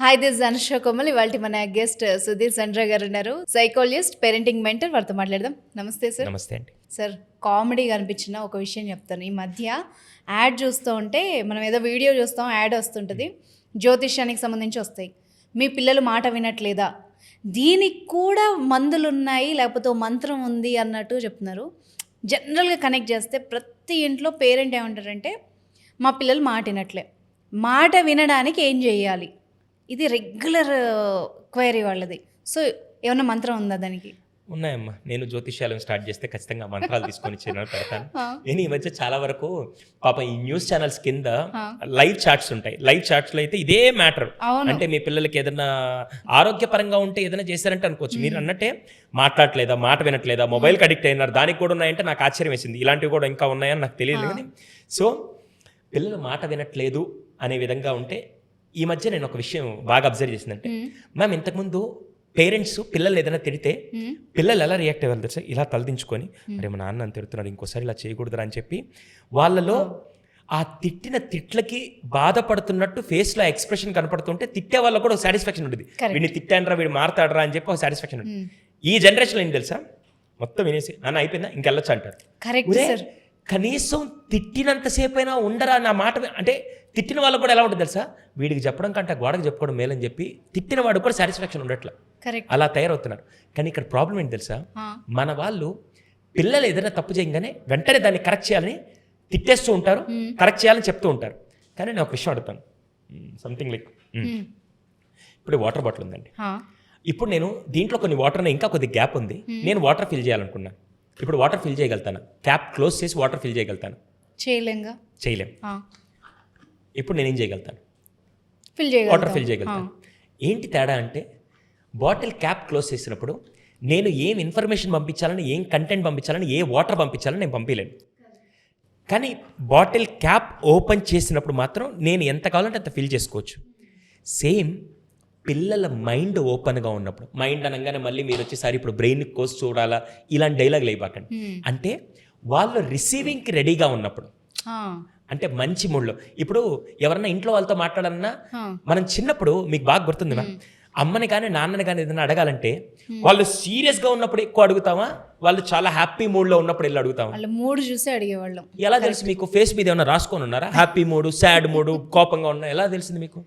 Hi, this Anusha Komal. ఇవాళ మన guest Sudheer Sandra గారు ఉన్నారు, సైకాలజిస్ట్, పేరెంటింగ్ మెంటర్. వారితో మాట్లాడదాం. నమస్తే సార్. నమస్తే అండి. సార్, కామెడీగా అనిపించిన ఒక విషయం చెప్తాను. ఈ మధ్య యాడ్ చూస్తూ ఉంటే, మనం ఏదో వీడియో చూస్తాం, యాడ్ వస్తుంటుంది, జ్యోతిష్యానికి సంబంధించి వస్తాయి. మీ పిల్లలు మాట వినట్లేదా, దీనికి కూడా మందులు ఉన్నాయి, లేకపోతే ఓ మంత్రం ఉంది అన్నట్టు చెప్తున్నారు. జనరల్గా కనెక్ట్ చేస్తే ప్రతి ఇంట్లో పేరెంట్ ఏమంటారంటే, మా పిల్లలు మాట వినట్లే, మాట వినడానికి ఏం చేయాలి? ఇది రెగ్యులర్ క్వైరీ వాళ్ళది. సో ఏమన్నా మంత్రం ఉందా దానికి? ఉన్నాయమ్మా. నేను జ్యోతిష్యాలను స్టార్ట్ చేస్తే ఖచ్చితంగా మంత్రాలు తీసుకొని పెడతాను. నేను ఈ మధ్య చాలా వరకు పాప ఈ న్యూస్ ఛానల్స్ కింద లైవ్ చాట్స్ ఉంటాయి. లైవ్ చాట్స్ లో అయితే ఇదే మ్యాటర్. అంటే మీ పిల్లలకి ఏదైనా ఆరోగ్యపరంగా ఉంటే ఏదైనా చేశారంటే అనుకోవచ్చు. మీరు అన్నట్టే మాట్లాడలేదా, మాట వినట్లేదా, మొబైల్కి అడిక్ట్ అయినారు, దానికి కూడా ఉన్నాయంటే నాకు ఆశ్చర్యం వేసింది. ఇలాంటివి కూడా ఇంకా ఉన్నాయని నాకు తెలియదు. కానీ సో పిల్లలు మాట వినట్లేదు అనే విధంగా ఉంటే, ఈ మధ్య నేను ఒక విషయం బాగా అబ్జర్వ్ చేసిందంటే, మ్యామ్ ఇంతకుముందు పేరెంట్స్ పిల్లలు ఏదైనా తిడితే పిల్లలు ఎలా రియాక్ట్ అవ్వాలి తెలుసా? ఇలా తలదించుకొని, అరే మా నాన్న అని తిడుతున్నాడు, ఇంకోసారి ఇలా చేయకూడదురా అని చెప్పి వాళ్ళలో ఆ తిట్టిన తిట్లకి బాధపడుతున్నట్టు ఫేస్లో ఎక్స్ప్రెషన్ కనపడుతుంటే తిట్టే వాళ్ళకు కూడా ఒక సాటిస్ఫాక్షన్ ఉంటుంది. వీడిని తిట్టానరా, వీడు మారతాడరా అని చెప్పి ఒక సాటిస్ఫాక్షన్ ఉంటుంది. ఈ జనరేషన్లో ఏం తెలుసా, మొత్తం వినేసి నాన్న అయిపోయిందా ఇంకెళ్ళొచ్చు అంటారు. కనీసం తిట్టినంతసేపు అయినా ఉండరా నా మాట. అంటే తిట్టిన వాళ్ళకు కూడా ఎలా ఉంటుంది తెలుసా, వీడికి చెప్పడం కంటే గోడకు చెప్పుకోవడం మేలని చెప్పి తిట్టిన వాడు కూడా సాటిస్ఫాక్షన్ ఉండట్లా, అలా తయారవుతున్నారు. కానీ ఇక్కడ ప్రాబ్లం ఏంటి తెలుసా, మన వాళ్ళు పిల్లలు ఏదైనా తప్పు చేయగానే వెంటనే దాన్ని కరెక్ట్ చేయాలని తిట్టేస్తూ ఉంటారు, కరెక్ట్ చేయాలని చెప్తూ ఉంటారు. కానీ నేను ఒక విషయం అడుగుతాను, సంథింగ్ లైక్ ఇప్పుడు వాటర్ బాటిల్ ఉందండి. ఇప్పుడు నేను దీంట్లో కొన్ని వాటర్ ఇంకా కొద్ది గ్యాప్ ఉంది, నేను వాటర్ ఫిల్ చేయాలనుకున్నాను. ఇప్పుడు వాటర్ ఫిల్ చేయగలుగుతాను, క్యాప్ క్లోజ్ చేసి వాటర్ ఫిల్ చేయగలుగుతాను? చేయలేం. ఇప్పుడు నేనేం చేయగలుగుతాను? వాటర్ ఫిల్ చేయగలుగుతాను. ఏంటి తేడా అంటే, బాటిల్ క్యాప్ క్లోజ్ చేసినప్పుడు నేను ఏం ఇన్ఫర్మేషన్ పంపించాలని, ఏం కంటెంట్ పంపించాలని, ఏ వాటర్ పంపించాలని నేను పంపించలేను. కానీ బాటిల్ క్యాప్ ఓపెన్ చేసినప్పుడు మాత్రం నేను ఎంత కావాలంటే అంత ఫిల్ చేసుకోవచ్చు. సేమ్ పిల్లల మైండ్ ఓపెన్గా ఉన్నప్పుడు, మైండ్ అనగానే మళ్ళీ మీరు వచ్చేసారి ఇప్పుడు బ్రెయిన్ కోసి చూడాలా ఇలాంటి డైలాగ్ లేబాకండి. అంటే వాళ్ళు రిసీవింగ్కి రెడీగా ఉన్నప్పుడు, అంటే మంచి మూడ్లో. ఇప్పుడు ఎవరన్నా ఇంట్లో వాళ్ళతో మాట్లాడాలన్నా, మనం చిన్నప్పుడు మీకు బాగా గుర్తుంది, అమ్మని కానీ నాన్నని కానీ ఏదైనా అడగాలంటే వాళ్ళు సీరియస్గా ఉన్నప్పుడు ఎక్కువ అడుగుతామా, వాళ్ళు చాలా హ్యాపీ మూడ్లో ఉన్నప్పుడు వెళ్ళి అడుగుతామా? మూడు చూసి అడిగేవాళ్ళం. ఎలా తెలుసు మీకు? ఫేస్ మీద ఏమైనా రాసుకొని ఉన్నారా? హ్యాపీ మూడు, సాడ్ మూడు, కోపంగా ఉన్నా ఎలా తెలిసింది మీకు?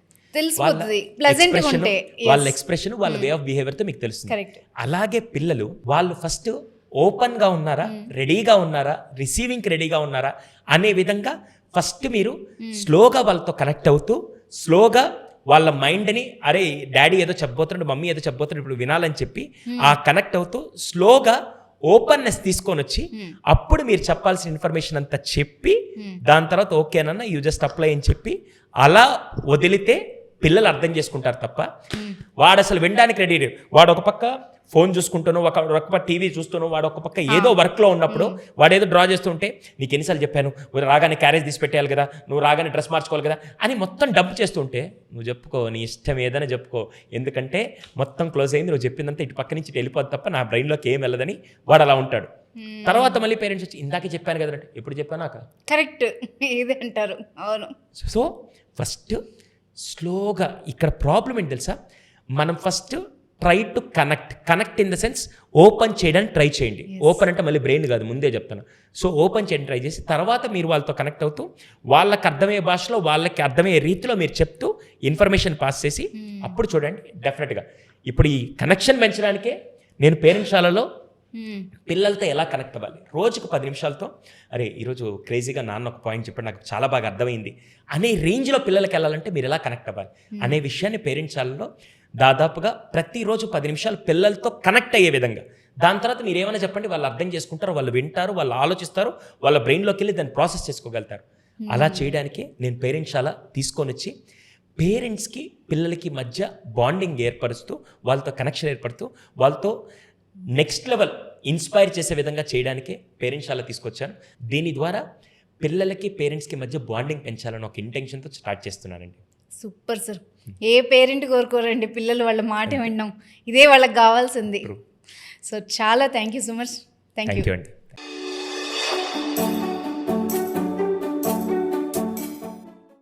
వాళ్ళ ఎక్స్ప్రెషన్, వాళ్ళ వే ఆఫ్ బిహేవియర్ తో మీకు తెలుస్తుంది. అలాగే పిల్లలు వాళ్ళు ఫస్ట్ ఓపెన్ గా ఉన్నారా, రెడీగా ఉన్నారా, రిసీవింగ్ రెడీగా ఉన్నారా అనే విధంగా ఫస్ట్ మీరు స్లోగా వాళ్ళతో కనెక్ట్ అవుతూ, స్లోగా వాళ్ళ మైండ్ని అరే డాడీ ఏదో చెప్పబోతున్నాడు, మమ్మీ ఏదో చెప్పబోతున్నాడు, ఇప్పుడు వినాలని చెప్పి ఆ కనెక్ట్ అవుతూ స్లోగా ఓపెన్నెస్ తీసుకొని వచ్చి అప్పుడు మీరు చెప్పాల్సిన ఇన్ఫర్మేషన్ అంతా చెప్పి దాని తర్వాత ఓకేనన్నా యూ జస్ట్ అప్లై అని చెప్పి అలా వదిలితే పిల్లలు అర్థం చేసుకుంటారు తప్ప వాడు అసలు వినడానికి రెడీ. వాడు ఒక పక్క ఫోన్ చూసుకుంటాను, ఒక పక్క టీవీ చూస్తాను, వాడు ఒక పక్క ఏదో వర్క్లో ఉన్నప్పుడు వాడు ఏదో డ్రా చేస్తుంటే, నీకు ఎన్నిసార్లు చెప్పాను రాగానే క్యారేజ్ తీసి పెట్టేయాలి కదా, నువ్వు రాగానే డ్రెస్ మార్చుకోవాలి కదా అని మొత్తం డంప్ చేస్తుంటే, నువ్వు చెప్పుకో, నీ ఇష్టం ఏదైనా చెప్పుకో, ఎందుకంటే మొత్తం క్లోజ్ అయింది, నువ్వు చెప్పిందంతా ఇటు పక్క నుంచి వెళ్ళిపోద్ది తప్ప నా బ్రెయిన్లోకి ఏం వెళ్ళదని వాడు అలా ఉంటాడు. తర్వాత మళ్ళీ పేరెంట్స్ వచ్చి ఇందాకే చెప్పాను కదా, ఎప్పుడు చెప్పాను కరెక్ట్ ఇది అంటారు. అవును. సో ఫస్ట్ స్లోగా ఇక్కడ ప్రాబ్లం ఏంటి తెలుసా, మనం first try to connect in the sense open చేయడానికి ట్రై చేయండి. ఓపెన్ అంటే మళ్ళీ బ్రెయిన్ కాదు, ముందే చెప్తాను. సో ఓపెన్ చేయడానికి ట్రై చేసి తర్వాత మీరు వాళ్ళతో కనెక్ట్ అవుతూ వాళ్ళకి అర్థమయ్యే భాషలో, వాళ్ళకి అర్థమయ్యే రీతిలో మీరు చెప్తూ ఇన్ఫర్మేషన్ పాస్ చేసి అప్పుడు చూడండి డెఫినెట్గా. ఇప్పుడు ఈ కనెక్షన్ పెంచడానికే నేను పేరెంట్శాలలో పిల్లలతో ఎలా కనెక్ట్ అవ్వాలి, రోజుకు 10 నిమిషాలతో అరే ఈరోజు క్రేజీగా నాన్న ఒక పాయింట్ చెప్పాడు, నాకు చాలా బాగా అర్థమైంది అనే రేంజ్లో పిల్లలకి వెళ్ళాలంటే మీరు ఎలా కనెక్ట్ అవ్వాలి అనే విషయాన్ని పేరెంట్శాలలో దాదాపుగా ప్రతిరోజు 10 నిమిషాలు పిల్లలతో కనెక్ట్ అయ్యే విధంగా, దాని తర్వాత మీరు ఏమైనా చెప్పండి వాళ్ళు అర్థం చేసుకుంటారు, వాళ్ళు వింటారు, వాళ్ళు ఆలోచిస్తారు, వాళ్ళ బ్రెయిన్లోకి వెళ్ళి దాన్ని ప్రాసెస్ చేసుకోగలుగుతారు. అలా చేయడానికి నేను పేరెంట్శాల తీసుకొని వచ్చి పేరెంట్స్కి పిల్లలకి మధ్య బాండింగ్ ఏర్పరుస్తూ, వాళ్ళతో కనెక్షన్ ఏర్పడుతూ, వాళ్ళతో నెక్స్ట్ లెవెల్ ఇన్స్పైర్ చేసే విధంగా చేయడానికే పేరెంట్శాల తీసుకొచ్చాను. దీని ద్వారా పిల్లలకి పేరెంట్స్కి మధ్య బాండింగ్ పెంచాలని ఒక ఇంటెన్షన్తో స్టార్ట్ చేస్తున్నానండి. Super sir. ఏ పేరెంట్ కోరుకోరండి పిల్లలు వాళ్ళ మాట వినడం, ఇదే వాళ్ళకి కావాల్సింది. సో చాలా thank you so much. Thank you అండి.